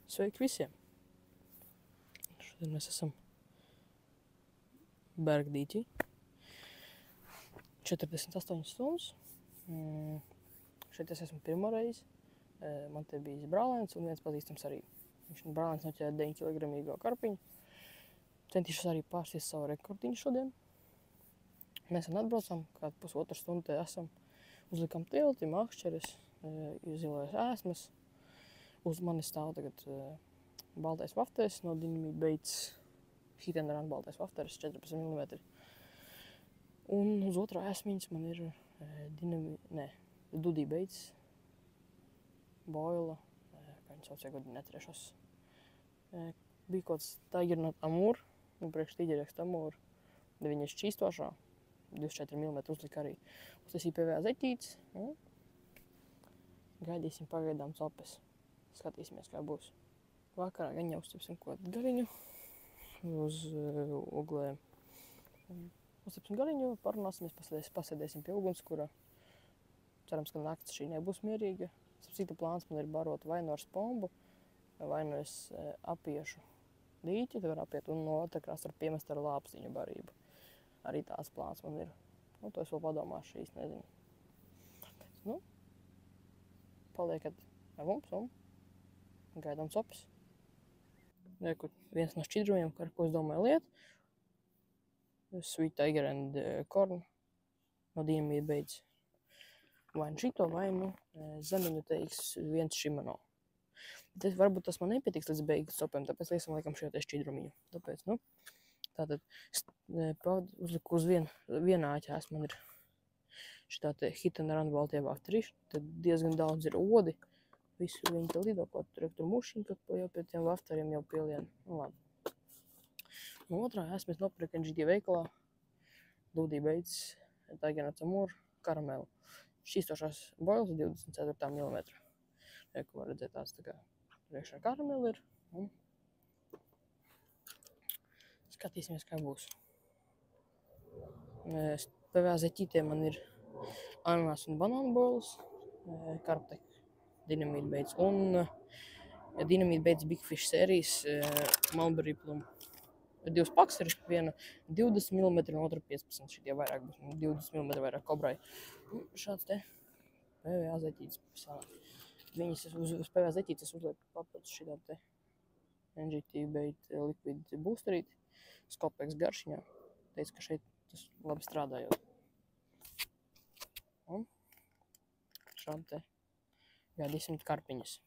Sveiki visiem! Šodien mēs esam Bergdīķī. 48 stundas. Šeit es esmu pirmo reizi. Man te bijis brālēns un viens pazīstams arī. Viņš brālēns noķēra 9 kg karpiņu. Centīšos arī pārsties savu rekordiņu šodien. Mēs atbraucam, kādu pusotru stundu te esam. Uzlikam tilti, makšķeres, izzilojas ēsmas. Uz mani stāv tagad baltais vafteris no Dynamite Baits. Hit and Run baltais vafteris, 14 mm. Un uz otrā ēsmiņas man ir Dynamite Baits boila, kā viņi sauc, ja godīgi neturēšos. Bija kaut kāds Tiger Nut Amur, un priekš tīģerieks Amur. Viņa ir šķīstošā, 24 mm uzlika arī. Uztaisīja PVA zeķītes. Gaidīsim pagaidām copes. Skatīsimies, kā būs. Vakarā gan jau uzcepsim kaut gariņu uz uglēm. Uzcepsim gariņu, parunāsimies, pasēdēsim pie ugunskura. Cerams, ka nakts šī nebūs mierīga. Cita plāns man ir barot vai no ar spombu, vai no es apiešu dīķi, tad var apiet un no otrā krasta var piemest ar lāpstiņu barību. Arī tās plāns man ir. Nu, to es vēl padomāšu, īsti nezinu. Nu, paliekat ar mums un gaidām copes. Reku, viens no šķidrojiem, ar ko es domāju liet. Sweet Tiger and Corn no Dynamite Baits. Vai nu šito, vai nu zemeņu teiks viens Shimano. Bet varbūt tas man nepietiks līdz beigas copēm, tāpēc liekam šo te šķidrumiņu. Tāpēc, nu, tātad uzliku uz vienā āķās man ir šitā te Hit and Run baltie vafteri. Tad diezgan daudz ir odi. Visu viņi te lido, kaut tur mušiņi, kaut jau pie tiem vafteriem jau pielien. Nu, labi. No otrā esmu nopirku NGT veikalā. Dynamite Baits, Tiger Nut Amur, karamelu. Šķīstošās boilas 24 mm. Ko var redzēt tāds tā kā priekšā karameli ir. Un skatīsimies, kā būs. PVA zeķītē man ir ananas un banānu boilas, Karptek, Dynamite Baits un Dynamite Baits Big Fish sērijas Mulberry Plum. Divas paks ir, viena 20 mm un otra 15. Šitie vairāk būs, 20 mm vairāk kobrai. Šāds te PVA zeķītes. Viņas uz PVA zeķītes uzlieku papildus šitā te NGT Bait Liquid Boosterīti. Skopeks garšiņā. Teicu, ka šeit tas labi strādājot. Un šādi te gaidīsim karpiņas.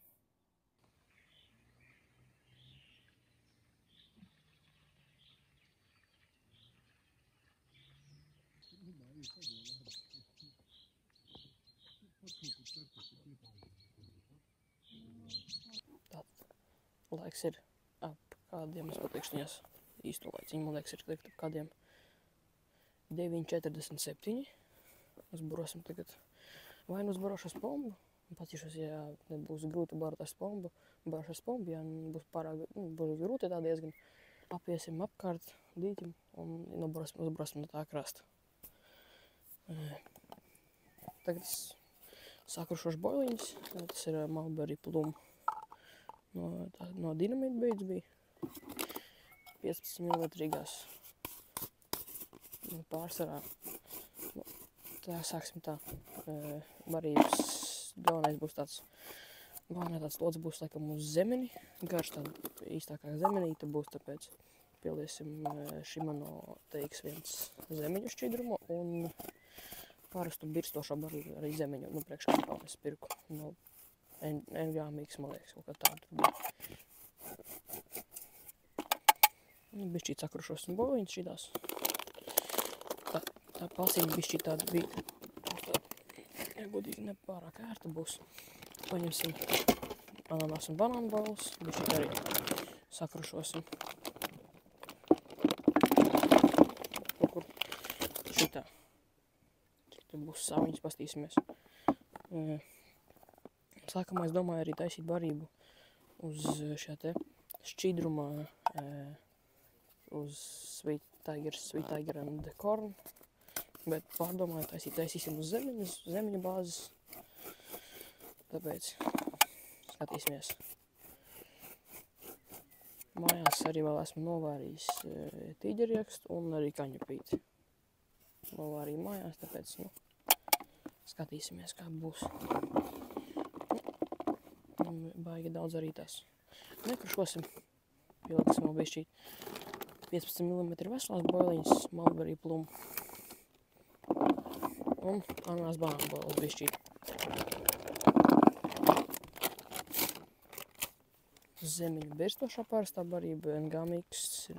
Laiks ir ap kādiem, es pateikšu viņas īsto laiciņu, man liekas, ir ap kādiem 9:47. Uzbarosim tagad vai nu uzbarošu ar spombu. Patīšos, ja nebūs grūti barot ar spombu. Barošu ar spombu, ja būs pārāk būs grūti tā diezgan. Apiesim apkārt dīķim un uzbarosim no tā krasta. Tagad es sākušošu boiliņas. Tas ir Mulberry Plum. No Dynamite Baits bija 15 mm pārsvarā. Tā sāksim tā. Barības galvenais būs tāds lods būs laikam uz zemeni. Garš tāda īstākā zemenīta būs, tāpēc pieliesim Shimano TX1 zemeņu šķidrumu un pārastu birstošo barību arī zemeņu. Nu, priekšā kaut es pirku no NGA Mix, man liekas, kaut kā tādu bija. Bišķīt sakrušos un boviņas šitās. Tā pasiņa bišķīt tāda bija, ja godīgi nepārāk ērta būs. Paņemsim ananas un banānu boilas, bišķīt arī sakrušosim. Kaut kur šitā. Tur būs saviņas, pastīsimies. Sākumā es domāju arī taisīt barību uz šā te šķidrumā, uz Sweet Tiger and Corn, bet pārdomāju taisīsim uz zemeņu bāzes, tāpēc skatīsimies. Mājās arī vēl esmu novārījis tīģeriekstu un arī kaņepīti. Novārīju mājās, tāpēc, skatīsimies, kā būs. Baigi daudz arī tās nekrušosim. Pieliksim vēl bišķīt 15 mm veselās boiliņas, Mulberry Plum un ananās banāna boiles bišķīt. Zemiņu birstošā pārstā barība, NG mix,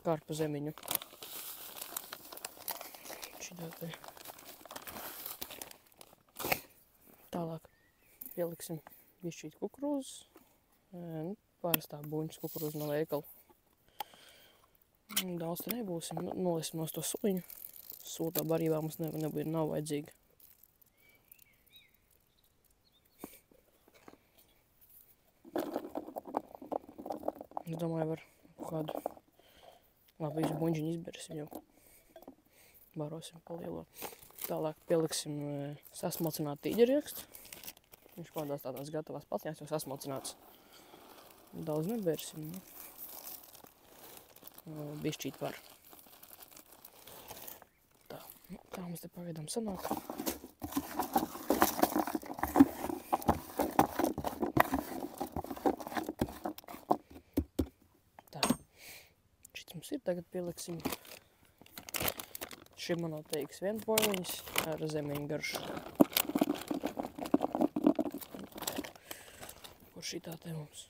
kārpa zemiņu. Šitā te. Tālāk pieliksim bišķīt kukurūzes, pārstā buņas kukurūzu no veikala. Daudz te nebūsim, nolisim nos to suliņu. Sūtā barībā mums nav vajadzīga. Es domāju, var kādu labi visu buņģiņu izbersim jau. Barosim pa lielo. Tālāk pieliksim sasmalcināt tīģeriekstu. Viņš kādās tādās gatavās patņās jau sasmalcināts. Daudz nebērsim. Bišķīt var. Tā, kā mums te pagaidām sanāk. Tā, šis mums ir, tagad pieliksim Shimano TX1 boiliņas ar zemiņu garšu. Kur šitā te mums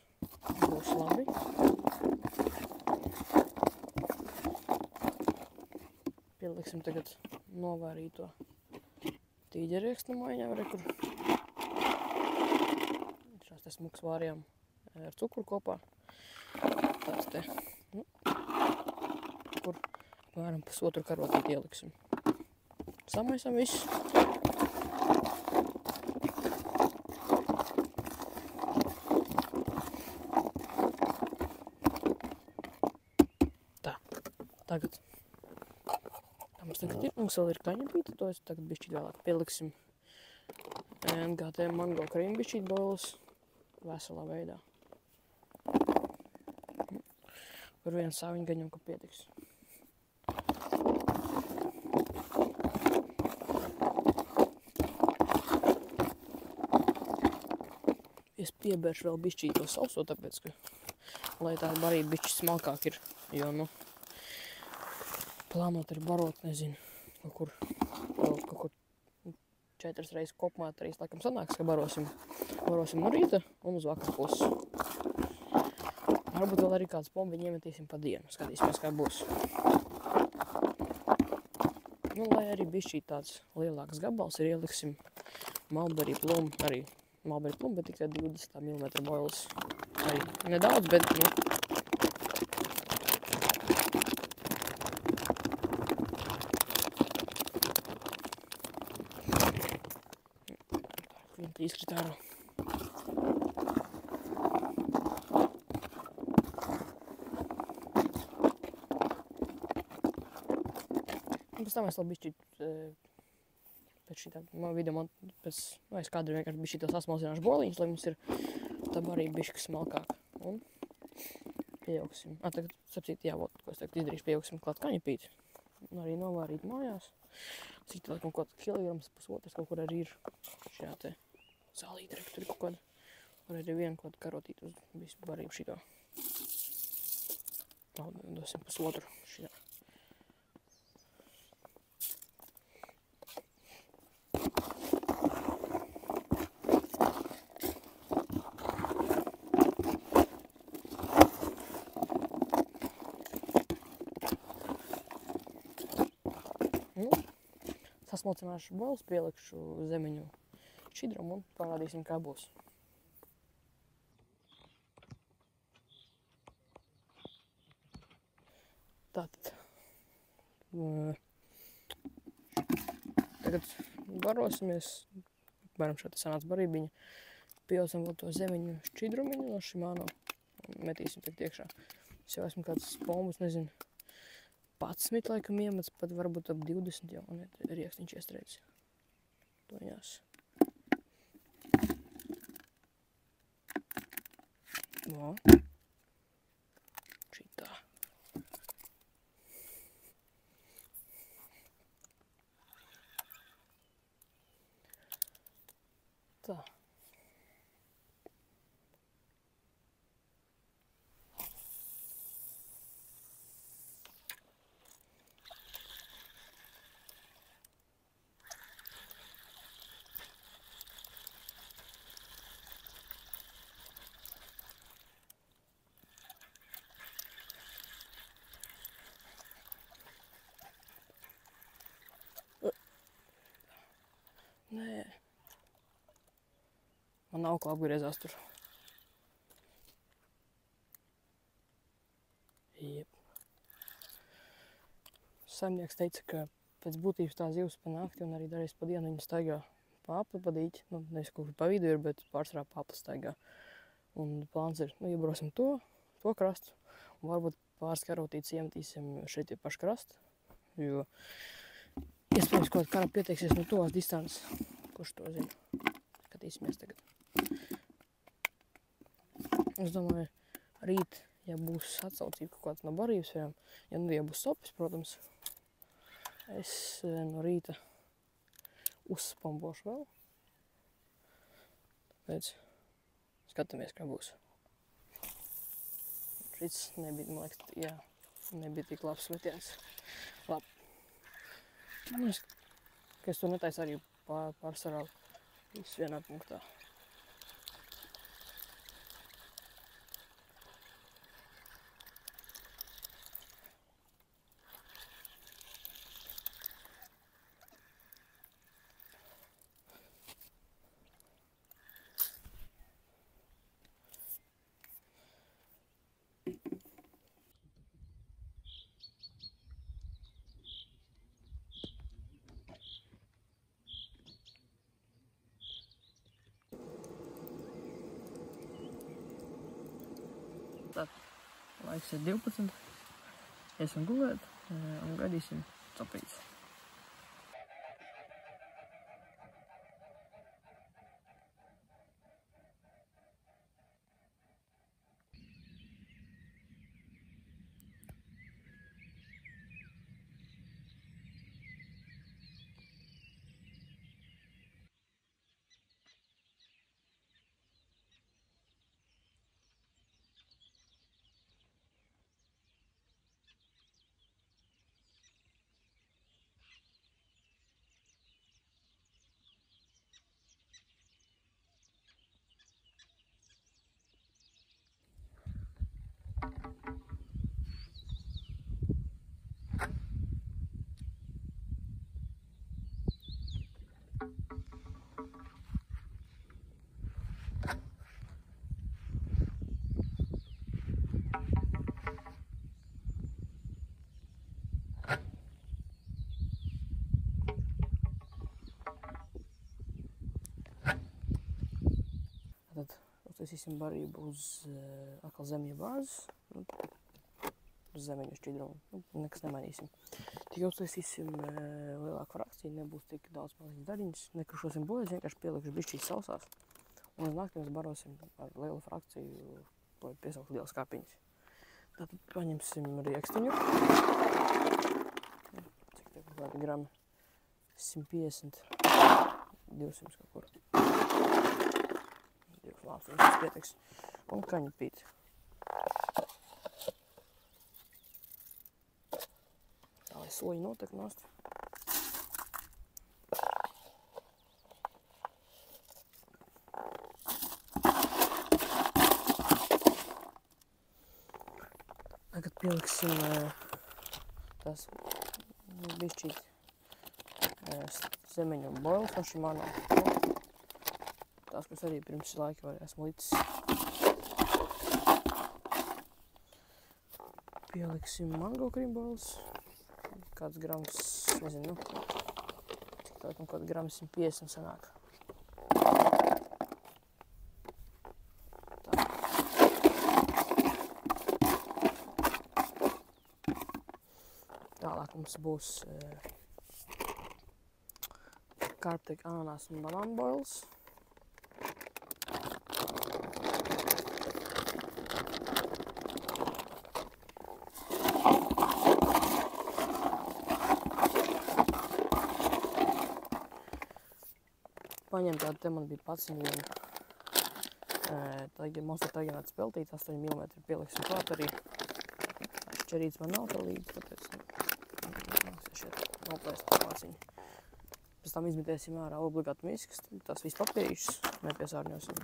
būs labi. Pieliksim tagad novārīto tīģeriekstu maiņā, kur šās te smuks vārījām ar cukuru kopā. Tāds te, kur apmēram pusotru karotīti ieliksim. Samaisam visu. Tā, tagad. Mums vēl ir kaņepīte, to es tagad bišķīt vēlāk pieliksim NGT mango krīmu bišķīt boiles veselā veidā. Par vienu sāviņu gaņam, ka pietiks. Es piebēršu vēl bišķīt to sauso, tāpēc, ka, lai tā barība bišķi smalkāk ir, jo, plānot ir barot, nezinu, kaut kur 4 reizes kopumā, 3 laikam sanāks, ka barosim no rīta un uz vakar pusi. Varbūt vēl arī kāds pombiņu iemetīsim pa dienu, skatīsimies, kā būs. Lai arī bišķīt tāds lielāks gabals ir, ieliksim Mulberry Plum, arī Mulberry Plum, bet tikai 20 mm boiles. Arī nedaudz, bet, Viņa izkrit ārā. Pēc tam es vēl bišķīt pēc šī video, es kādreiz vienkārši bišķīt to sasmalcināšu boliņus, lai mums ir tā barība bišķi smalkāk. Un pieaugsim. Tagad, sapcīt, ko es tagad izdarīšu, pieaugsim klāt kaņepīti. Un arī novārīt mājās. Cik tad kaut kilograms, pusotrs kaut kur arī ir šajā te sālīte, tur ir kaut kāda. Var arī vienu kaut karotīti uz visu barību šito. Dosim pusotru šitā. Sasmalcināšu boiles, pielikšu zemiņu šķidrumu un parādīsim, kā būs. Tātad. Tagad barosimies. Apmēram šādi sanāca barībiņa. Pieaucam vēl to zemiņu šķidrumiņu no Shimano. Metīsim tagad iekšā. Es jau esmu kāds pombus, nezinu. 11 laikam iemets, pat varbūt ap 20 jau, un riekstiņš iestrēdz. Toņās. Tā. Nē. Man nav ko apgriezās tur. Jep. Saimnieks teica, ka pēc būtības tā zivs pa nakti un arī darīs pa dienu viņa staigā pa apli, pa dīķi. Nu, nevis kaut kur pa vidu ir, bet pārsvarā pa apli staigā. Un plāns ir, nu, iebrosim to krastu. Un varbūt pāris karotītes iemetīsim šeit ir paši krasti. Jo iespējams, kaut kāda pieteiksies no tuvās distances. Kurš to zina? Skatīsimies tagad. Es domāju, rīt, ja būs atsaucība kaut kāds no barības vējām, ja būs sopis, protams, es no rīta uzspambošu vēl. Tāpēc skatāmies, kā būs. Šis nebija, man liekas, jā, nebija tik labs metiens. Labi. Man liekas, ka es to netaisu arī pārsvarā visu vienā punktā. Tad laiks ir 12. Iesim gulēt un gaidīsim copītes. Tad uztaisīsim barību uz atkal zemļa bāzes. Uz zemeņu šķidrumu. Nekas nemainīsim. Tikai uztaisīsim lielāku frakciju, nebūs tik daudz maziņas dariņas. Nekrušosim bojas, vienkārši pielikšu bišķīs sausās. Un uz nakti mēs barosim ar lielu frakciju, lai piesaukt lielas kāpiņas. Tātad paņemsim riekstiņu. Cik te kaut kādi grami? 150, 200 kaut kur. Tas pietiks. Un kaņu pīti. Tā, lai soļi notek nost. Tagad pieliksim tās bišķīt zemeņu boils no Shimano. Tās, kas arī pirms laika esmu licis. Pieliksim mango krimbols. Kāds grams, nezinu, cik tā, kaut grams 150 sanāk. Tā. Tālāk mums būs Carptek ananās un banānu boils. paņemt, tad te man bija 11 monstru taģināts peltīts, 8 mm pieliksim klāt arī. Šķerīts man nav tā līdzi, tāpēc šeit noplēst māciņu. Pēc tam izmitēsim ārā obligāti miskas, tās visu papīrīšas nepiesārņosim.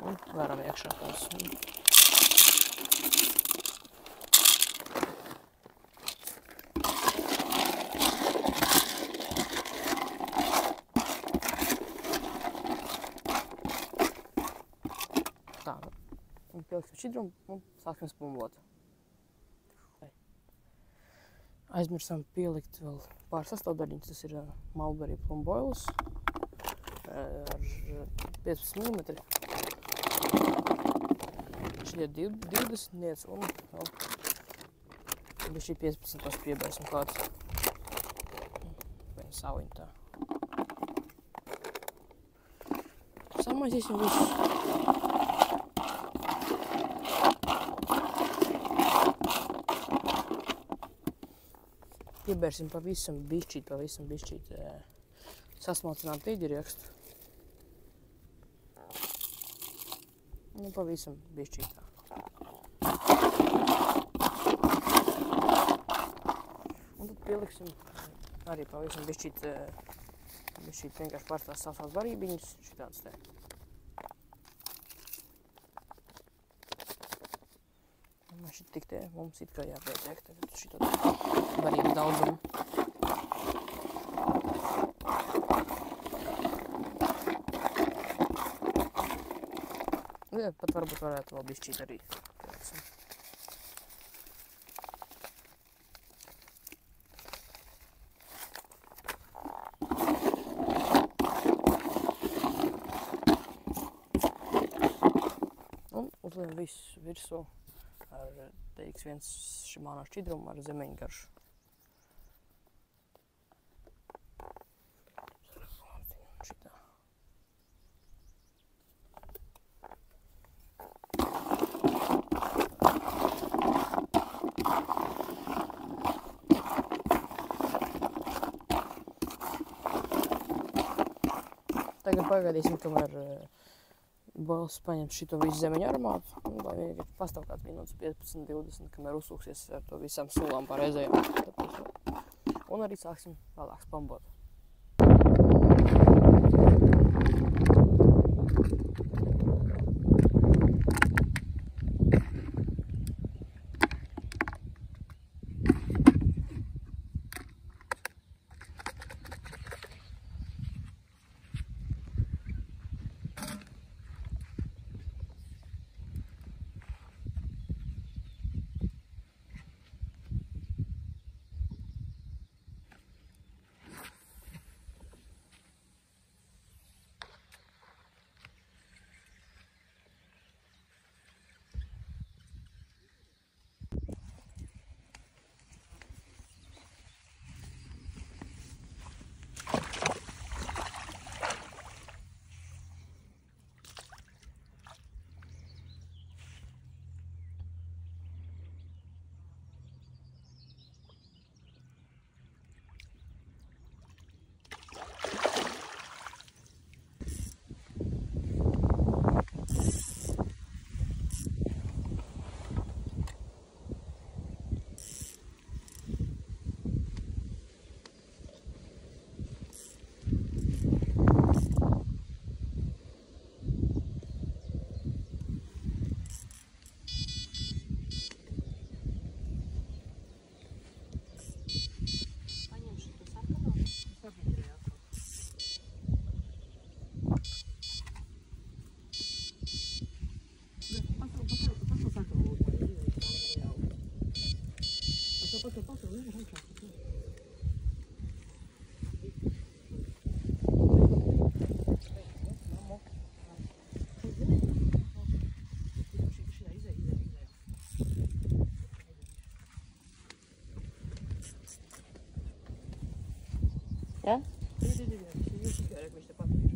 Un vēram iekšā tās. Tā, un pieliksim šķidrumu un sāksim spumbot. Aizmirsām pielikt vēl pāris sastāvdaļiņas, tas ir Mulberry Plum Boils ar 15 mm. Šķiet 20 niec un vēl šī 15 tās piebērsim klāt. Vienu saviņu tā. Samaisīsim visu. Piebērsim pavisam bišķīt sasmalcināt tīģeriekstu. Nu, pavisam bišķīt tā. Un tad pieliksim arī pavisam bišķīt vienkārši parastās sausās varībiņas, šitādas te. Man šit tik te mums it kā jāpietiek tagad šitā varību daudzumu. Ja, pat varbūt varētu vēl bišķīt arī. Un uzliekam visu virsū ar TX1 Shimano šķidrumu ar zemeņu garšu. Šitā. Tagad pagaidīsim, kamēr boils paņem šito visu zemeņu aromātu, lai vienkārši pastāv kāds minūtes 15-20, kamēr uzsūksies ar to visām sulām pareizajām. Un arī sāksim vēlāk spambot. Ja? Viņš tepat ir.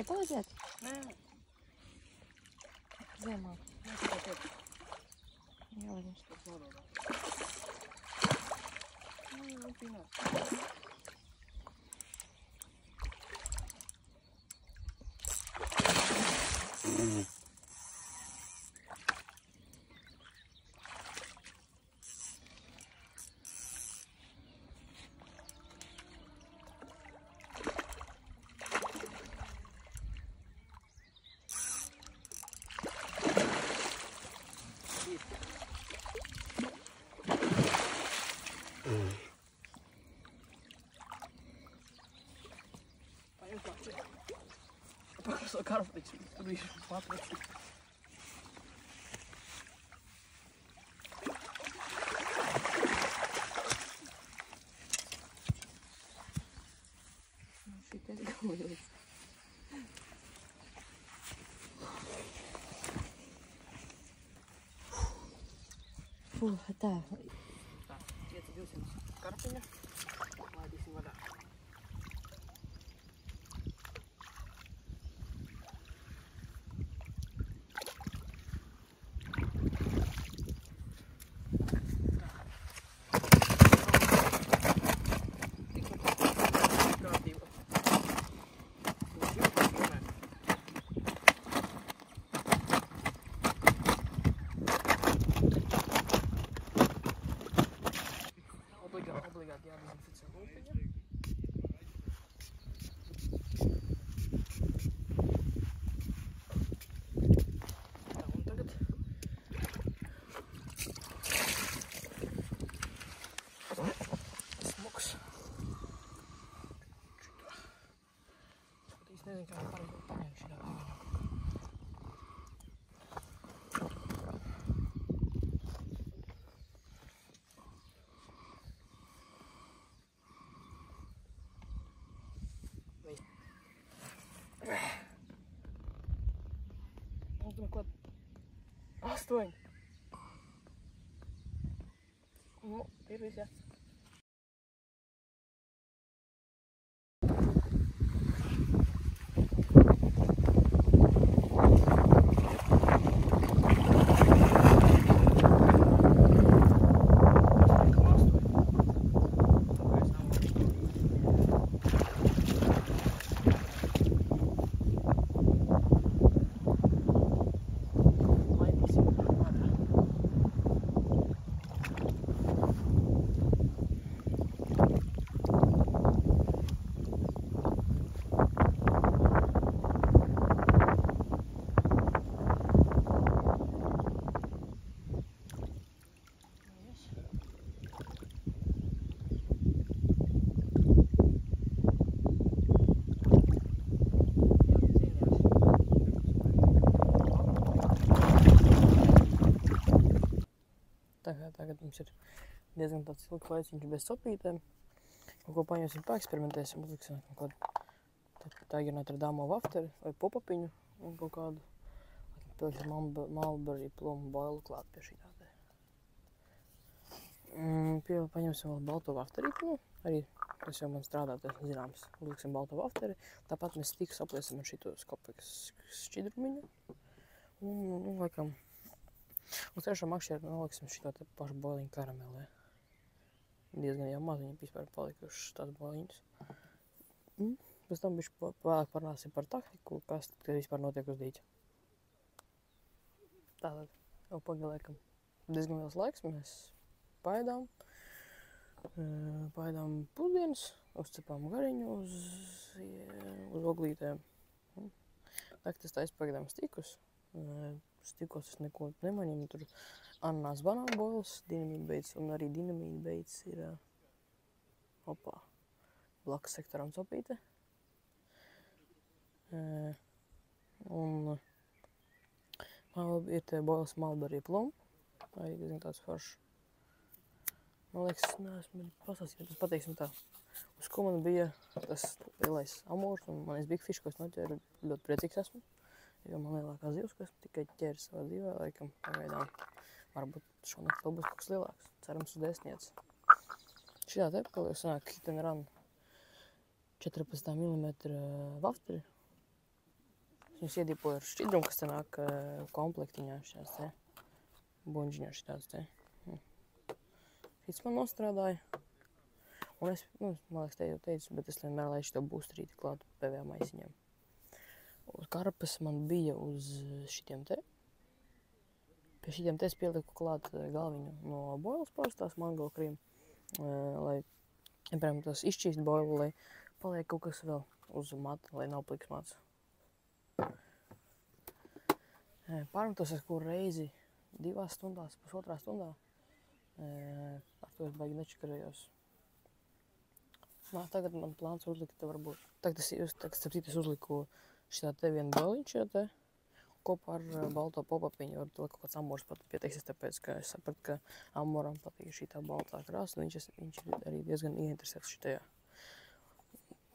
Tie palīdzēt? Nē. Zemāk. Nē, tikai tev. Jā, mums. Tas nododā. Nē, pīnāt. Paņem klāt. Pakraso karptiņš. Tur viņš patraci. Šitais galvīgs. Tā. Tā, 200 karpiņa. Laidīsim vadā. Obligāti jādezinficē lūpiņa. Tā, un tagad smuks. Šitā. Pat īsti nezinu, kā man pareizi paņemt šitā tagad. Un tur klāt 8. Nu, ir viss, jā. Tagad mums ir diezgan tāds ilgs laiciņš bez sopītēm. Kaut ko paņemsim, paeksperimentēsim, uzliksim kaut kādu taigināt ar dāmo vafteri vai popapiņu un kaut kādu pieliksim Mulberry plomu boilu klāt pie šī tāda. Paņemsim vēl balto vafterīti, arī tas jau man strādā, tas zināms. Uzliksim balto vafteri, tāpat mēs tikus apliesim ar šito skopikas šķidrumiņu un laikam uz trešo makšķieru noliksim šito te pašu boiliņu karameli. Diezgan jau maziņi vispār palikušas tās boiliņas. Pēc tam bišķi vēlāk parunāsim par taktiku, kas te vispār notiek uz dīķa. Tātad jau pagaliekam diezgan liels laiks, mēs paēdām. Paēdām pusdienas, uzcepām gariņu uz oglītēm. Tagad es taisu pagaidām stikus. Stikos es neko nemaņēmu, tur ananās banāna boils, dinamīta beidz, un arī dinamīta beidz ir blakus sektoram sopīte. Un ir te boils Mulberry plum, arī diezgan tāds foršs. Man liekas, neesmu pasāstījis, bet pateiksim tā, uz ko man bija tas lielais amūrs un manis big fish, ko es noķēru, ļoti priecīgs esmu. Jo man lielākā zivs, ko esmu tikai ķēris savā dzīvē, laikam pagaidām. Varbūt šonakt vēl būs kaut kas lielāks. Cerams uz 10. Šitā te paliek sanāk hit and run 14 mm vafteri. Viņus iedīpoju ar šķidrumu, kas te nāk komplektiņā šās te. Buņģiņā šitās te. Šits man nostrādāja. Un es, man liekas, te jau teicu, bet es vienmēr laidu šito būstrīti klāt PVA maisiņiem. Uz karpes man bija uz šitiem te. Pie šitiem te es pieliku klāt galviņu no boilas parastās mango krīm, lai, piemēram, tas izšķīst boilu, lai paliek kaut kas vēl uz mata, lai nav pliks mats. Pārmetos es kur reizi 2 stundās, pusotrā stundā. Ar to es baigi nečakarējos. Tagad man plāns uzlikt, varbūt. Tagad es uzliku šitā te vienu boiliņu šajā te. Kopā ar balto pop-upiņu var kaut kāds amors pat pieteiksies, tāpēc, ka es sapratu, ka amoram patīk šī tā baltā krāsa, un viņš ir arī diezgan ieinteresēts šitajā.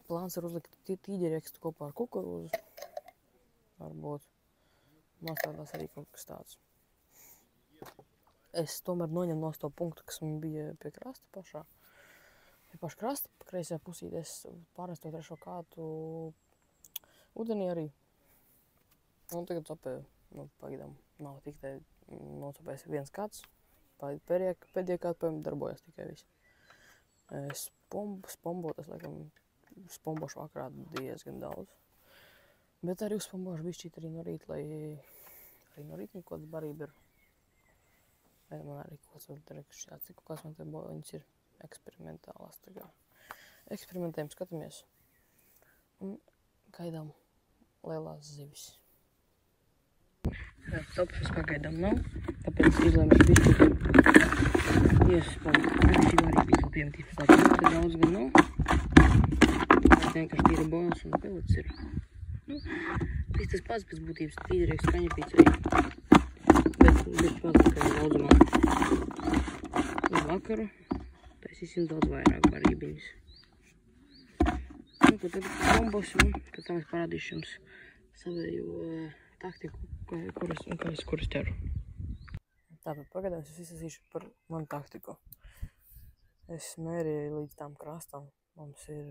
Plāns ir uzlikt tīģerekstu kopā ar kukurūzu. Varbūt nostrādās arī kaut kas tāds. Es tomēr noņemu no to punktu, kas man bija pie krasta pašā. Pie paša krasta, pa kreisajā pusītē es pārnestu to 3. kātu ūdenī arī. Un tagad copēju, pagaidām nav tik te nocopējis viens kāds. Pēdējā kāda darbojas tikai viss. Spombotas, laikam, spombošu vakarā diezgan daudz. Bet arī uzspombošu bišķīt arī no rīta, lai arī no rīta kaut kāds barība ir. Man arī kaut kāds man te boiliņas ir eksperimentālās. Eksperimentējam, skatāmies un gaidām lielās zivis. Topus pagaidām nav, tāpēc izlēmu bišķi iespēju. Bišķi arī bija primitīvs, tāpēc te daudz gan nav. Tas vienkārši tīra boils un pelets ir. Viss tas pats pēc būtības tīderieks kaņepīts arī. Bet bišķi mazākajā daudzumā. Uz vakaru taisīsim daudz vairāk barībiņas. Ko tad kombosu, un pēc tam es parādīšu jums savējo taktiku, kuras ķeru. Tātad pagaidām es izsasīšu par manu taktiku. Es mērīju līdz tām krastām. Mums ir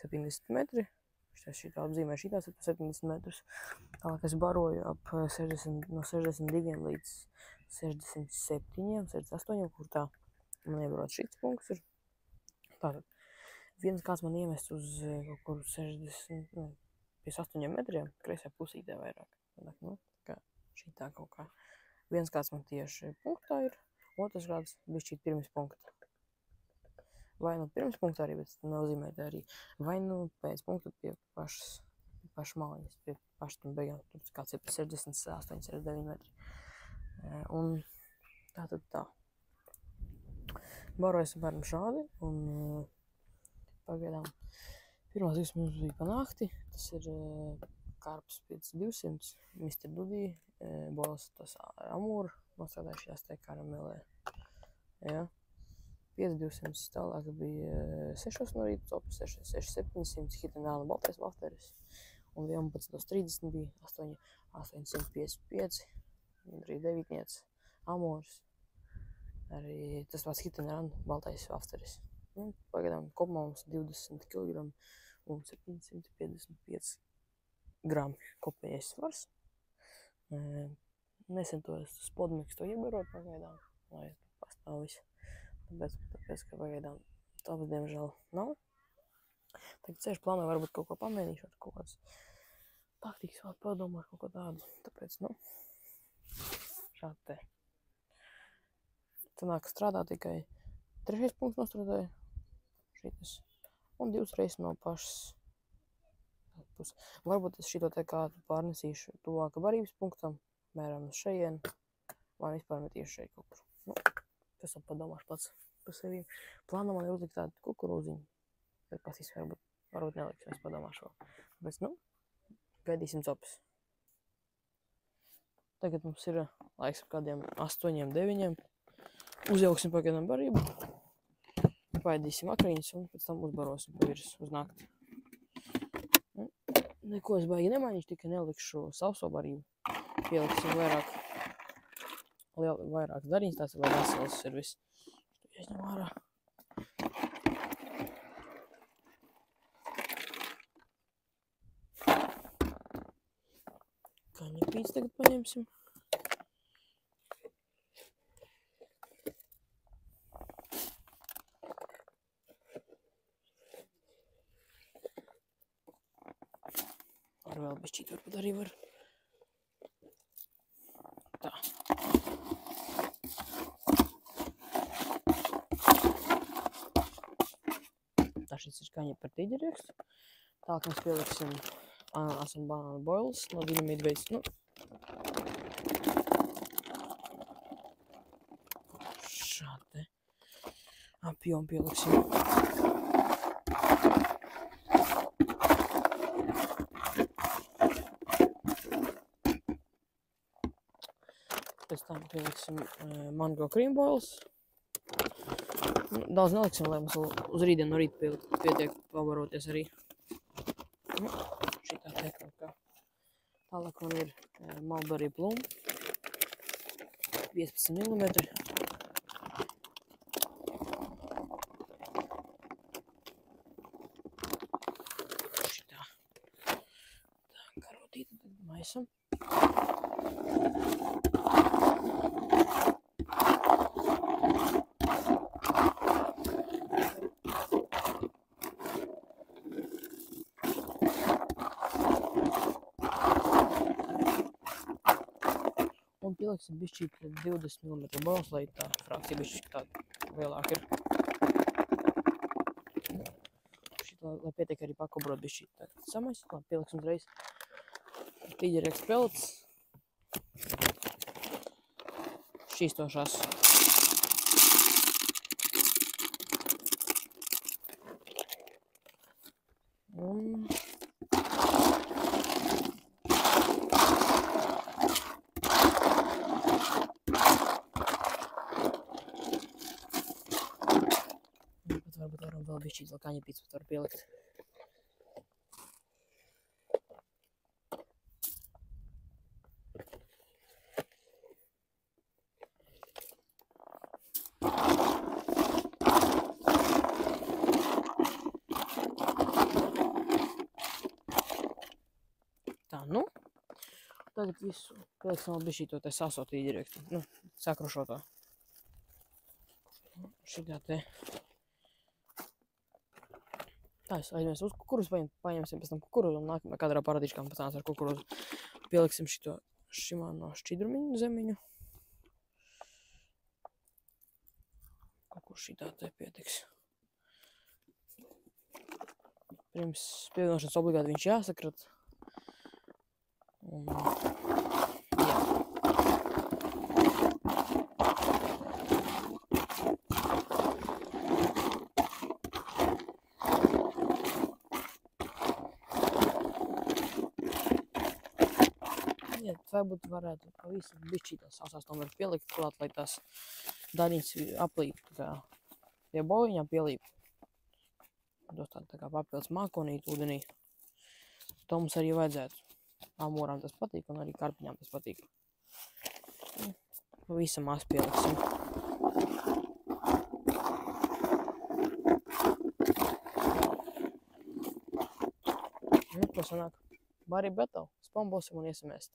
70 metri. Šitā apzīmē šitās ir 70 metrus. Tālāk es baroju ap no 62 līdz 67, 68, kur tā man iebarot šits punkts ir. Tātad viens kāds man iemests uz kaut kur 60, pie 8 metriem, kreisajā pusītē vairāk. Tā šitā kaut kā. Viens kāds man tieši punktā ir, otrs kāds bišķīt pirms punkta. Vai nu pirms punkta arī, bet nozīmē tā arī. Vai nu pēc punkta pie pašas maliņas, pie pašas beigām. Tur kāds ir 68, 69 metri. Un tātad tā. Barojas apmēram šādi, un pagaidām pirmās divas mums bija pa nakti. Tas ir karps 5200, Mr. Dudī, bols tas ar amūru, nostrādājušies te karamelē. Ja. 5200, tālāk bija 6 no rīta, topa 6700, hitanāna baltais vafteris, un 11.30 bija 855, arī 9, amūrs, arī tas pats hitanāna baltais vafteris. Pagaidām kopumā mums 20 kg un 755 grami kopējais svars. Nesen to spodmeks to iebaroju pagaidām, lai pastāv visu. Tāpēc, ka pagaidām tāpēc, diemžēl, nav. Tagad ceļš plānoju varbūt kaut ko pamēģīšu, kaut kāds taktikas vēl padomāt, kaut ko tādu. Tāpēc, šādi te. Sanāk, strādā tikai 3. punkts nostrādāja šitas, un 2 reizes no pašas puses. Varbūt es šito te kā pārnesīšu tuvāk barības punktam, mēram uz šajien, vai vispār metīšu šeit kaut kur. Es padomāšu pats par sevi. Plānā man ir uzlikt tādu kukurūziņu, bet pasīs varbūt neliks, es padomāšu vēl. Tāpēc, gaidīsim copes. Tagad mums ir laiks ap kādiem 8, 9. Uzjauksim pagaidām barību. Paēdīsim vakariņas un pēc tam uzbarosim pa virs uz nakti. Neko es baigi nemainīšu, tikai nelikšu sauso barību. Pieliksim vairāk dariņas, tās ir vēl vesels ir viss. Ieņem ārā. pīci tagad paņemsim. Ar vēl bišķīt varbūt arī var. Tā. Tā šis ir kaņa par tīģeriekstu. Tālāk mēs pieliksim ananas un banānu boils no Dynamite Baits. Nu, šādi apjomu pieliksim. Pēc tam pieliksim mango cream boils. Daudz neliksim, lai mums uz rītdienu no rīta pietiek pavaroties arī. Šitā te kaut kā. Tālāk man ir Mulberry Plum. 15 mm. Šitā. Tā karotīte tad maisam. Un pieliksim bišķīt 20 mm boils, lai tā frakcija bišķīt tāda lielāka ir. Šitā, lai pietiek arī pakobrot bišķīt tā samaisīt, lai pieliksim uzreiz tīģeriekstu pelts. Šīstošās. Un varbūt varam vēl bišķīt vēl kaņa pīci var pielikt. Tā, nu. Tagad visu pieliksim vēl bišķīt to te saso tīģeriekstu. Nu, sakrušoto. Šitā te. Tā, es aizmies uz kukurūzu, paņemsim pēc tam kukurūzu un nākamā kadrā parādīšu, kā pēc tam ar kukurūzu. Pieliksim šito šimano šķidrumiņu zemiņu. Kaut kur šitā te pietiks. Pirms pievienošanas obligāti viņš jāsakrat. Un, jā. Jā, varbūt varētu pavisam bišķīt tās sausās tomēr pielikt klāt, lai tās daļiņas aplīp, tā kā pie boļiņām pielīp. Dos tā kā papildus mākonīt ūdenī. To mums arī vajadzētu. Amūrām tas patīk un arī karpiņām tas patīk. Pavisam maz pieliksim. Nu, ko sanāk? Barība gatava. Spambosim un iesim ēst.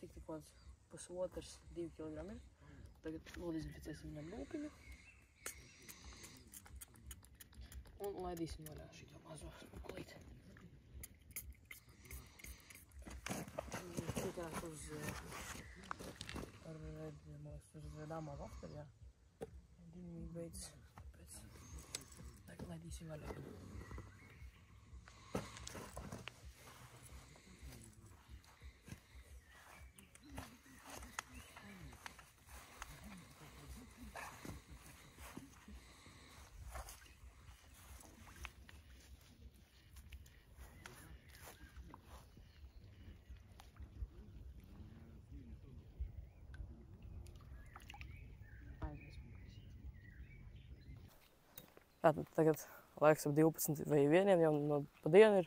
Tik kaut kāds 1,5–2 kg. Tagad nodezinficēsim viņam lūpiņu. Un laidīsim vaļā šito mazo smukulīti. Tikās uz dāmā vafteri, jā. Dinamīgi beidz, tāpēc tagad laidīsim vaļā. Tātad tagad laiks ap 12 vai 1 jau no pa dienu ir.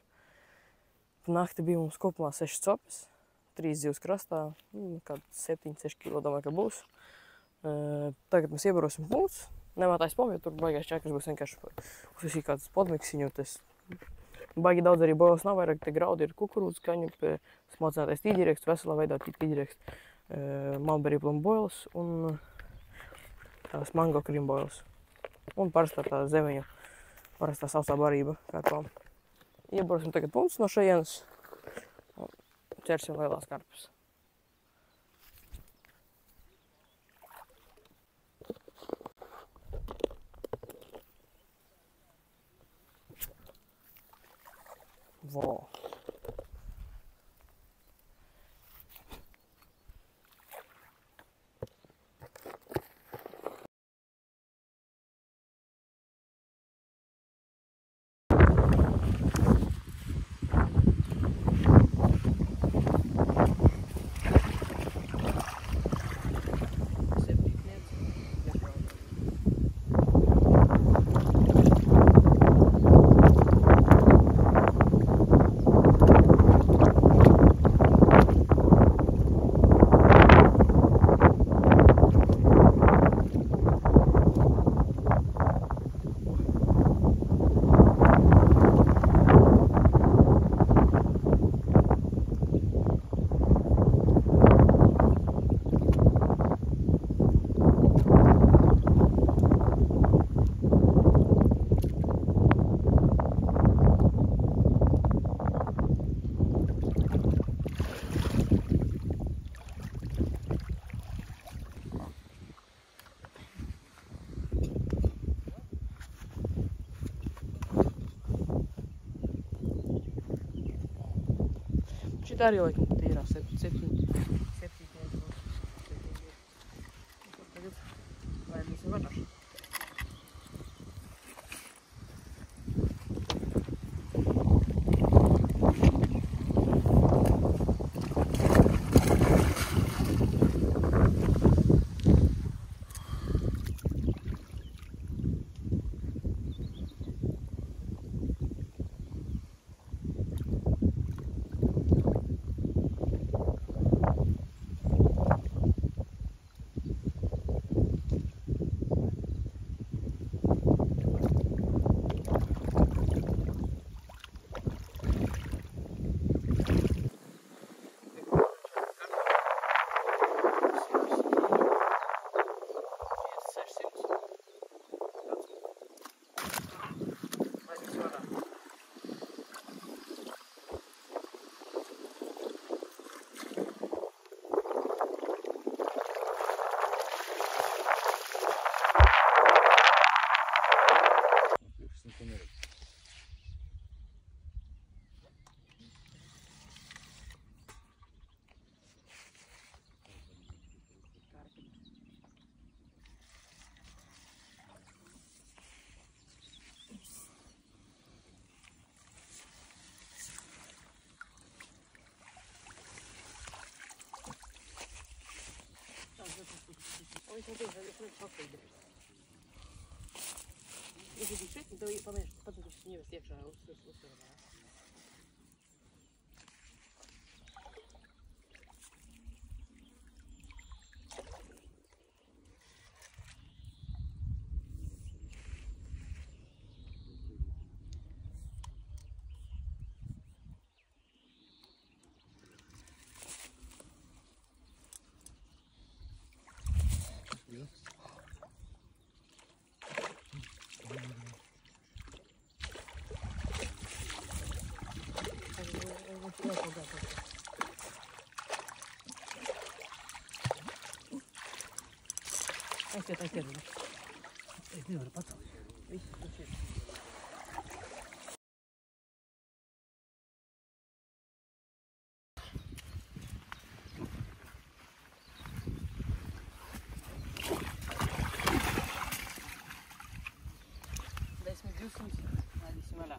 Pa nakti bija mums kopumā 6 copes, 3 zivs krastā, kād 7–6 kilo domāju, ka būs. Tagad mēs iebarosim punktus, nemātājs pomju, tur baigais čakars būs vienkārši uzsīk kāds podmiksiņu, tas baigi daudz arī bojas nav, vairāk te graudi ir kukurūdz kaņu, smocinātais tīģireksts, veselā veidā tīģireksts, mulberry plum boils un tās mango cream boils. Un parastā tā zemeņa, parastā sausā barība karpām. Iebarosim tagad punktus no šajienes un ķersim lielās karpes. Vo! Šitā arī laikam tīrā 7. Tagad laidīsim vaļā. Es biju šeit, un tev patīk ievest iekšā uzsveramā. Aiziet. Es nevaru pacelt. Viss, tas ir. Desmit 200, laidīsim vaļā.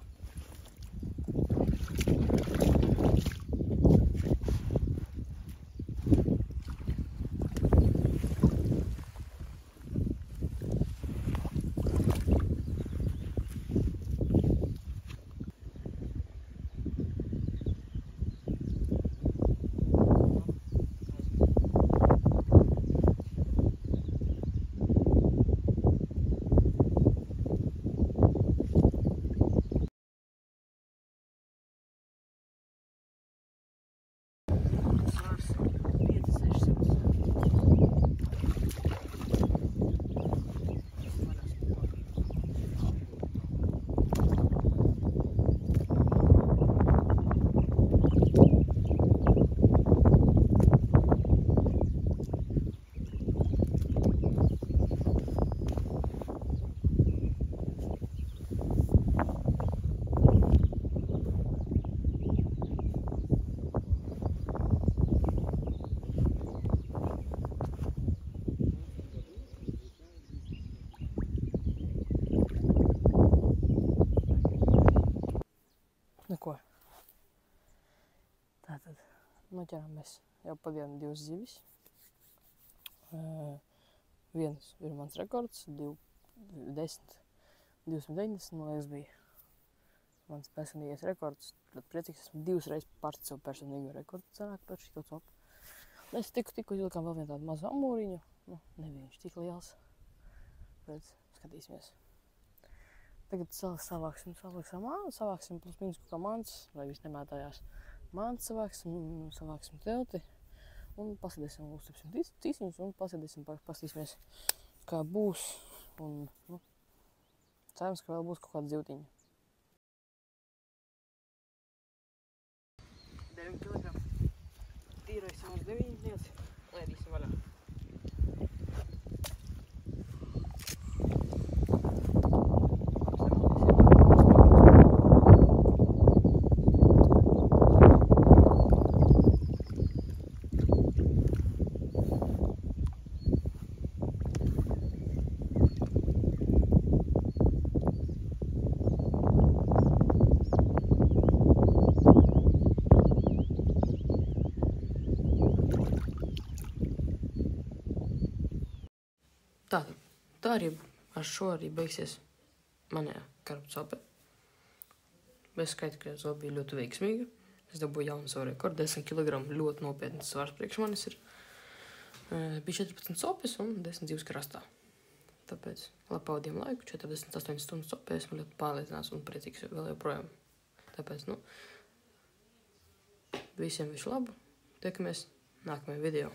Svars 500-600. Neko. Tātad noķerām mēs jau pagājām 2 zivis. Viens ir mans rekords, 290, man liekas, bija mans personīgais rekords. Tad priecīgs esmu 2 reizes pārst savu personīgo rekordu sanāk par šito copu. Mēs tikko izvilkām vēl vienu tādu mazu amūriņu. Nu, nebija viņš tik liels. Bet skatīsimies. Tagad savāksim plus mīnus kaut kā mants, lai viss nemētājās. Mants savāksim telti un pasēdēsim, uztipsim cīsiņus un pastīsimies, kā būs. Un, nu, cerams, ka vēl būs kaut kāda zivtiņa. 9 kg. Tīraisim uz 9 dienas, laidīsim vaļā. Tā arī ar šo arī beigsies manējā karpa cope. Es skaitu, ka zoba bija ļoti veiksmīga. Es dabūju jaunu savu rekordu, 10 kg ļoti nopietnas svars priekš manis ir. Bija 14 copes un 10 dzīves krastā. Tāpēc labi pavadījām laiku, 48 stundas copē, esmu ļoti pārliecināts un priecīgs vēl joprojām. Tāpēc, nu, visiem visu labu, tiekamies nākamajā video.